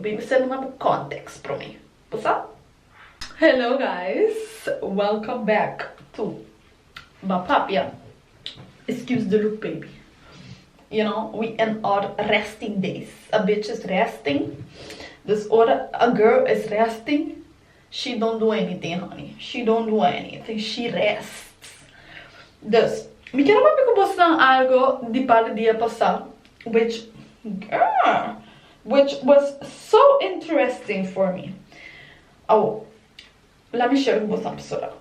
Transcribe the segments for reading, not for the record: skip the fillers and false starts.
Baby said não have context para mim. What's up? Hello guys, welcome back to Bapapia. Excuse the look, baby. You know, we in our resting days. A bitch is resting. This other a girl is resting. She don't do anything, honey. She don't do anything. She rests. Dus, me quero que mostrar algo de para dia passado, which was so interesting for me. Oh, let me share with some sort of.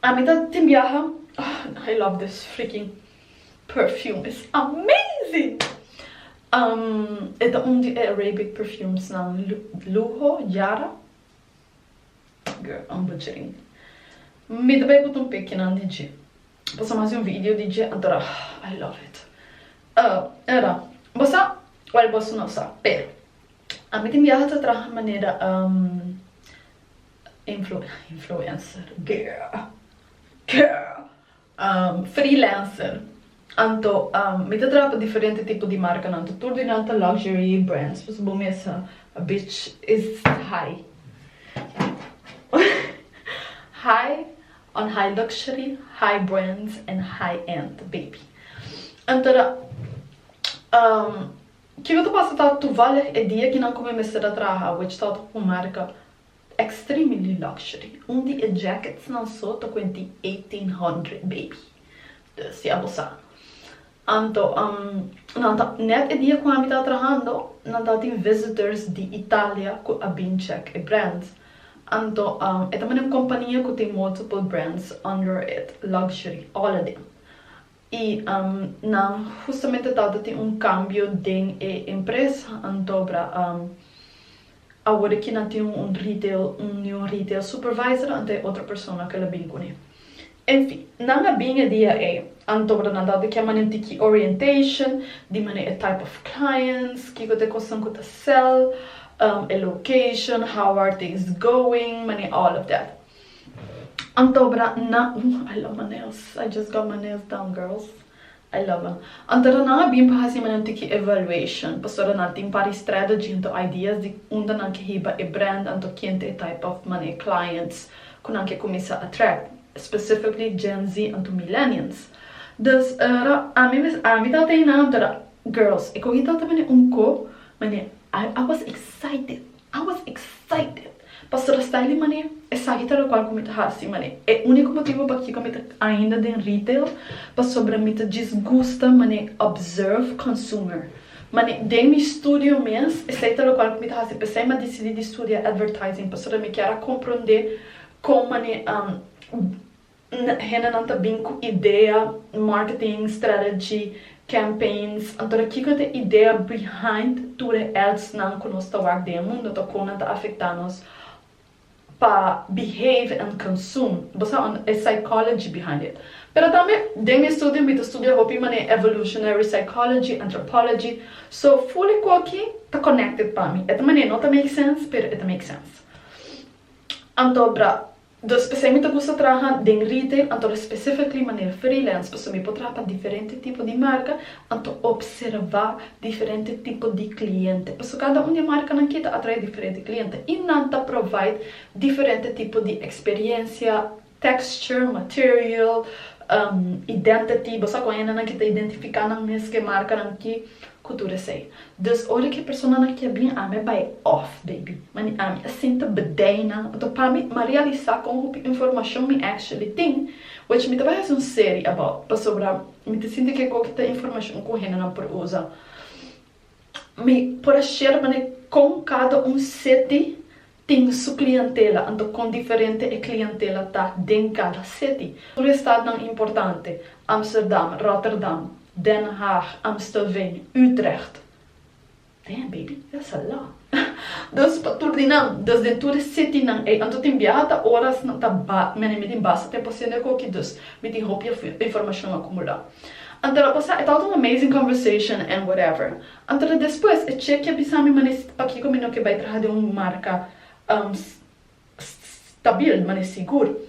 Amita Timbiaha. Oh, I love this freaking perfume. It's amazing. Ito the Arabic perfumes ng Luho Yara. Girl, I'm butchering. Me deve botar pic na DJ. Posso mais video DJ adora. I love it. Era. Bossa, well posso não sa. Pero a mim tem viaja outra maneira influencer, girl, freelancer. Anto, me trapa diferente tipo de marca, nanto tudo durante luxury brands. Posso bom essa a bitch is high. High on high luxury, high brands and high end, baby. Então, que eu tô passando tu vale é dia que não comecei a trabalhar, which tá com marca extremely luxury. De jackets não só tô com 1800, baby. Se abusar. Então, net é dia que eu tô trabalhando, não tá tem visitors de Itália com a Bincheck e brands. Então, é também uma companhia que tem multiple brands under it, luxury, all of them. E justamente estava tem cambio de empresa, então agora que não tem new retail supervisor, então outra pessoa que ela vem com ele. Enfim, não é bem a dia então não dá que a maneira de orientation, de maneira type of clients, que você consegue sell, a location, how are things going, all of that. Antobra na I love my nails. I just got my nails done, girls. I love them. Antara na bim pa hasi mananti ki evaluation. Pasora natin pari strategy into ideas di unda nang hiba e brand anto kiente type of money clients kunang ke kumisa attract, specifically Gen Z anto millennials. Dus ami dati na antara girls. Iko kita tamani unko mani I was excited. Pastor style mane é sagita do qual comita hasi mane é único motivo para que comita ainda den retail para sobre mita desgusta mane observe consumer mane den mi studio mes é sagita do qual comita hasi pensei mas decidi de estudar advertising para sobre me querer compreender como mane não tá bem com ideia marketing strategy campaigns, então aqui que a ideia behind tudo else não conosco work de mundo, então como tá afetando-nos para behave and consume, você on a psychology behind it. Pero também dentro do estudo, me estudo hopi mane evolutionary psychology, anthropology, so fully aqui tá connected para mim. Essa maneira não tá make sense, pero it make sense. Então dos especialmente gosto trabalhar em retail, então specifically maneira freelance, porque me pode trabalhar diferente tipo de marca, então observar diferente tipo de cliente, porque cada uma marca não quer atrair diferente cliente e não te provide diferente tipo de experiência, texture, material, identity, você conhece não quer identificar não mesmo que marca não quer cultura sei. Dus olha que a pessoa não quer bem ame by off, baby. Mani ame assim te bedeina, então para me realizar com informação me actually tem, which me vai fazer uma série about, para sobre me te sinto que qualquer informação com rena não por usa. Me por achar mani com cada sete tem sua clientela, então com diferente clientela tá dentro cada sete. O estado não importante, Amsterdam, Rotterdam, Den Haag, Amstelveen, Utrecht. Damn, baby, that's a lot. Dus paturdinang, dus den tour city nang anto tem viata horas na taba, me tem basta tempo sendo que dus me tem hope informação acumular. Então, passa é todo amazing conversation and whatever. Então, depois é check que bisami manes aqui como que vai trazer uma marca stabil, manes seguro.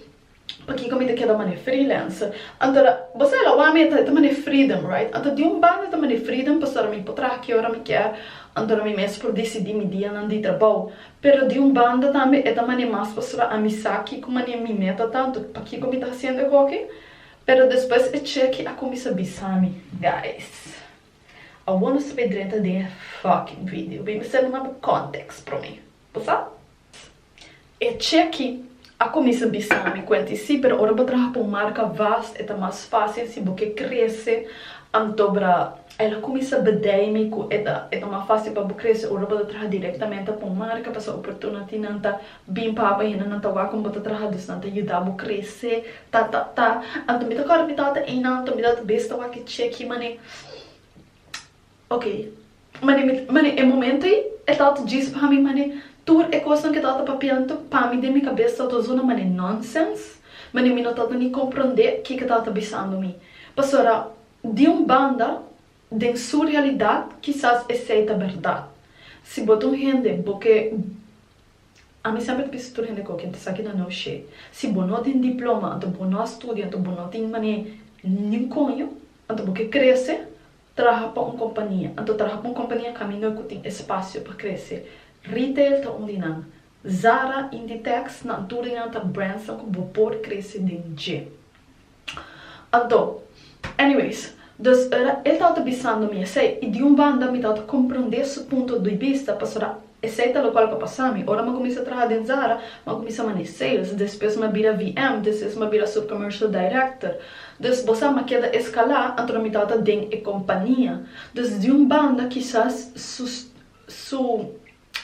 Porque como te queda mane freelance. Antara, você lá o meta é mane freedom, right? Antara de banda é mane freedom, passar me potrá que hora me quer, antara me mes por decidir me dia não de trabalho. Pero de banda também é mane mais passar a misaki como mane me meta tanto, porque como tá sendo hockey. Pero depois é check a comissa bisami, guys. I wanna saber dentro de fucking video. Bem, você não have context para mim. Passar? É check a comissa bisami quanti sì, pero ora potrà por marca vast é mais fácil se porque cresce antobra ela comissa bedeme ku é mais fácil para crescer ora potrà diretamente por marca para essa oportunidade nanta bem papa e nanta wa como potrà dus nanta ajudar a crescer ta anto me tocar me tata e nanto me tata besta wa que check mane ok mane é momento é tanto diz para mim mane tur é coisa que dá para pianto para mim de minha cabeça tô zona mane nonsense mane me não tá nem compreender que tá pensando me passora de banda de sua realidade quizás aceita a verdade se botam gente porque a mim sempre penso tudo gente que te sabe não sei se bono tem diploma então bono estudia então bono tem mane nem conho então porque cresce trabalha para uma companhia então trabalha para uma companhia caminho que tem espaço para crescer retail ta onde não Zara Inditex na tudo não ta brands que vou por crescer dentro então anyways dus ele tá pensando me sei e de banda me tá compreender esse ponto de vista para aceita o qual que passamos ora me começa a trabalhar em Zara me começa a manejar sales depois me vira VM depois me vira subcommercial director dus você me queda escalar entre me tá dentro e companhia dus de banda quizás su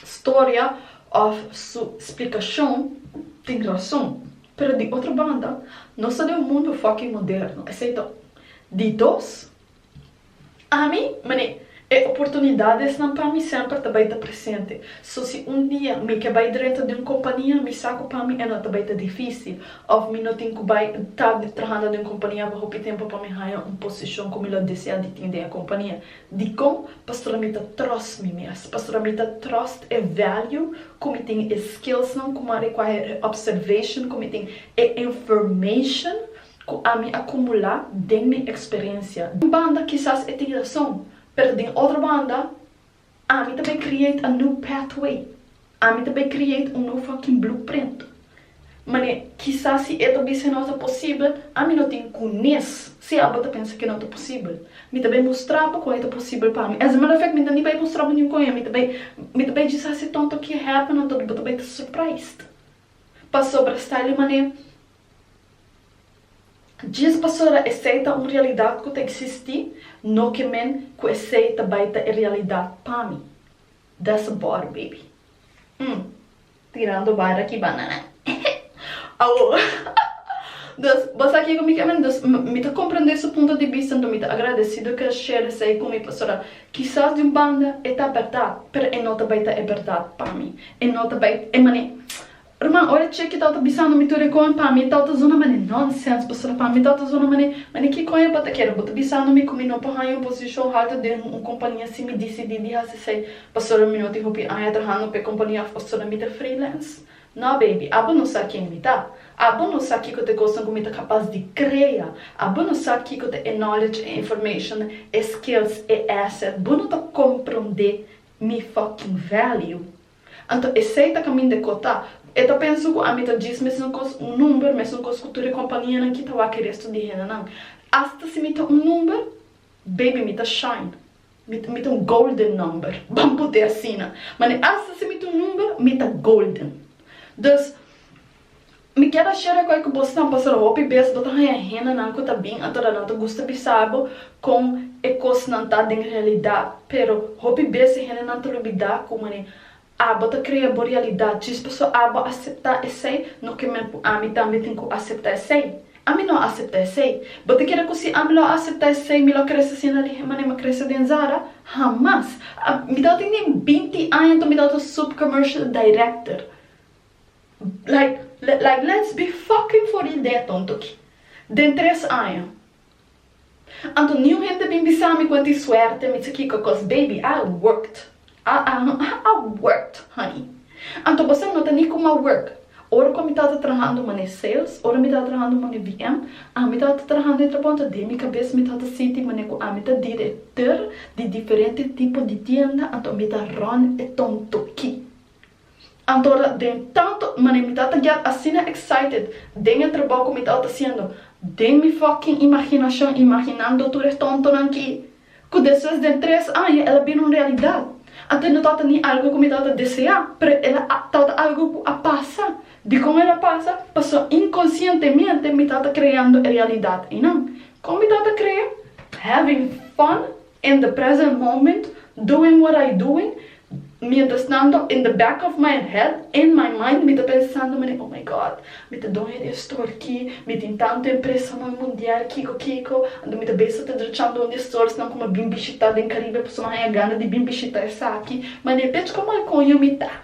história ou sua explicação tem razão, pero de outra banda, nós é um mundo fucking moderno, aceita? De dois, a mim, mane, oportunidades não para mim sempre também está presente. Se dia me que vai dentro de uma companhia, me saco para mim não também está difícil. Ou me não tenho que vai estar trabalhando em uma companhia para roubar tempo para me ganhar uma posição como eu desejo de ter a companhia. De como pastor me trust me mesmo, pastor me trust é value, como tem skills não, como require observation, como tem information, que a me acumular de minha experiência. Banda quizás é tem razão. Pero de outra banda, a mim também create a new pathway. A mim também create new fucking blueprint. Mas, quizás se é também não é possível, a mim não tem conhece. Se a bota pensa que não é possível, me também mostrar como é possível para mim. As a matter of fact, me também vai mostrar para nenhum coisa. Me também diz assim tanto que happen, não tô também surprised. Passou para style mané. Diz pastora aceita uma realidade que existe, não que men que aceita baita a realidade para mim. That's a bar, baby. Tirando bar aqui banana. Você aqui comigo, me tá compreendendo esse ponto de vista, então me tá agradecido que share sei comigo, pastora. Quizás de banda é a verdade, mas é não baita a verdade para mim. É não baita, é mané. Irmã, olha que tá pensando me tudo com para mim, tá zona mané nonsense, pastora, para mim tá zona mané que coisa para quero, botar pensando me como não para uma posição alta de uma companhia se me decidi de sei, pastora, me não te roupi, trabalhando para companhia, pastora, me tá freelance. Não, baby, abo não sabe quem me tá. Abo não sabe que te gostam como tá capaz de criar. Abo não sabe que te knowledge, information, skills e asset. Abo não tá compreender me fucking value. Então, aceita caminho de cota. Eu penso que a mim diz mesmo um número, mesmo com cultura e companhia não que tá querer estudar não. Hasta se me tá número, baby me tá shine. Me tá golden number. Vamos poder assim, mas hasta se me tá número, me tá golden. Dus me quero share com que você não passou o OPBS, botar a rena não que tá bem, então não te gusta bisabo com ecos não tá em realidade, pero OPBS rena não te olvidar como né bota criar boa realidade, diz pessoa aceitar esse, no que a mim também tem que aceitar esse. A mim não aceita esse. Bota querer que se a mim não aceitar esse, me lo cresce assim ali, mas me cresce dentro Zara, jamais. Me dá tem 20 anos, então me dá subcommercial director. Like, let's be fucking for ideia tonto aqui. Den 3 anos. Então, nenhum gente bem pensar me quanto suerte, me diz aqui, because baby, I worked. I worked, honey. Então, você não tem nem como work. Ora como estava trabalhando em sales, ora me estava trabalhando em VM, a me estava trabalhando entre ponta de minha cabeça, me estava sentindo maneco a me estava diretor de diferentes tipos de tienda, então me estava run e tonto aqui. Então, de tanto, me estava assim excited, de trabalho que me estava fazendo, de mi fucking imaginação, imaginando tudo é tonto aqui, que depois de 3 anos, ela vira uma realidade. Então não estava nem algo que me estava desejar, mas ela estava algo a passar. De como ela passa, passou inconscientemente, me estava criando a realidade. E não, como me estava criando, having fun in the present moment, doing what I doing, me estando in the back of my head, in my mind, me estava pensando, oh my god, me está dando estou aqui, me tem tanto impressão mundial, Kiko, ando me está bem só deixando onde estou, senão como bem bichitada em Caribe, a pessoa não é gana de bem bichitar essa aqui, mas de repente como é que eu me tá?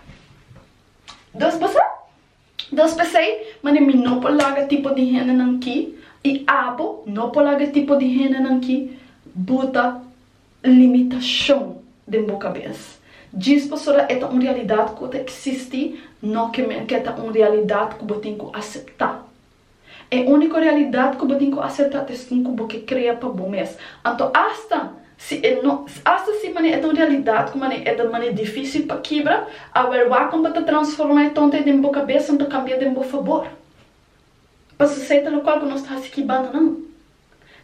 Dos pensei, mas me não polaga tipo de renda aqui, e abo, não polaga tipo de renda aqui, bota limitação de minha cabeça. Diz pessoa é uma realidade que existe, não que é uma realidade que eu tenho que aceitar. É a única realidade que eu tenho que aceitar é que eu cria para bom mês. Então, hasta se é uma realidade que é difícil para quebrar, a ver como para transformar tonta de minha cabeça então cambiar de meu favor. Para se aceitar o qual que não está se quebrando não.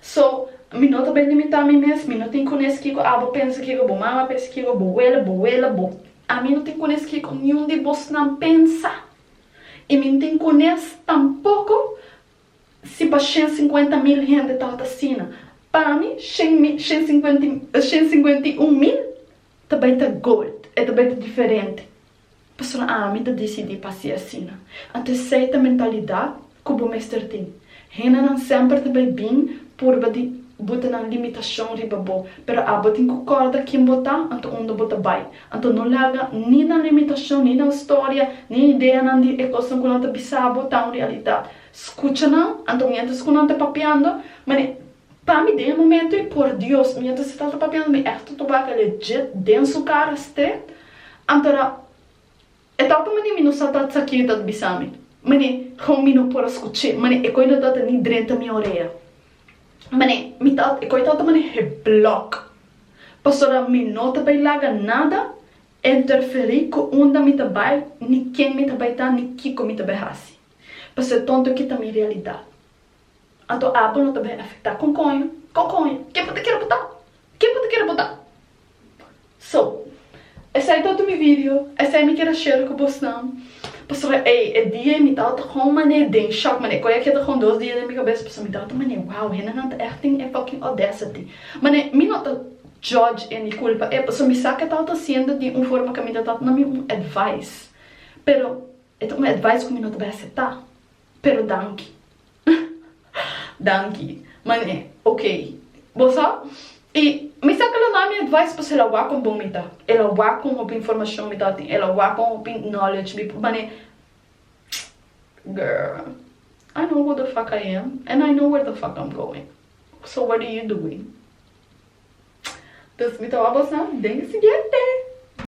So, me não também limitar a mim mesmo, me não tenho que conhecer que eu penso que eu vou mama, penso que eu vou ela. A mim não tenho que conhecer que nenhum de vocês não pensa. E me não tenho que conhecer tampouco se para 150 mil gente está assim. Para mim, 151 mil também está gold, é também diferente. Pessoa, me decidi para ser assim. Então, aceita a mentalidade que o mestre tem. Rena não sempre também bem por botar na limitação de babo, pero tem que corda quem botar, então onde botar vai. Então não larga nem na limitação, nem na história, nem ideia não de equação que não te bisa botar uma realidade. Escuta não, então mientras que não te papiando, mas para mim de momento e por Deus, mientras você está papiando, me esto tu vai legit denso cara este, então é tal como nem não salta aqui da bisame, mas como não por escutar, mas é coisa da nem dentro minha orelha. Mane, coitado mane block. Pastora me nota bai laga nada interferir com onde me tabai, ni quem me tabai tá, ni kiko me tabai hasi. Pastor tonto que tá minha realidade. Então a não tabai afetar com conho. Quem pode querer botar? So, esse é todo meu vídeo. Esse é me querer share com você não. Pastor, é dia me dá com mané de choque, mané. Qual é que é com 2 dias na minha cabeça? Pastor, me dá mané. Wow, Renan não é tem fucking audacity. Mané, me não tá judge e culpa. É pastor, me saca tá sendo de uma forma que me dá não me um advice. Pero é um advice que me não vai aceitar. Pero danke. Mané, ok. Você e me saca lá minha advice para ela vá com bom me dá. Ela vá com uma informação me dá, ela vá com uma knowledge me, mané. Girl, I know who the fuck I am and I know where the fuck I'm going. So what are you doing? Dus me tava bastante, den seguinte.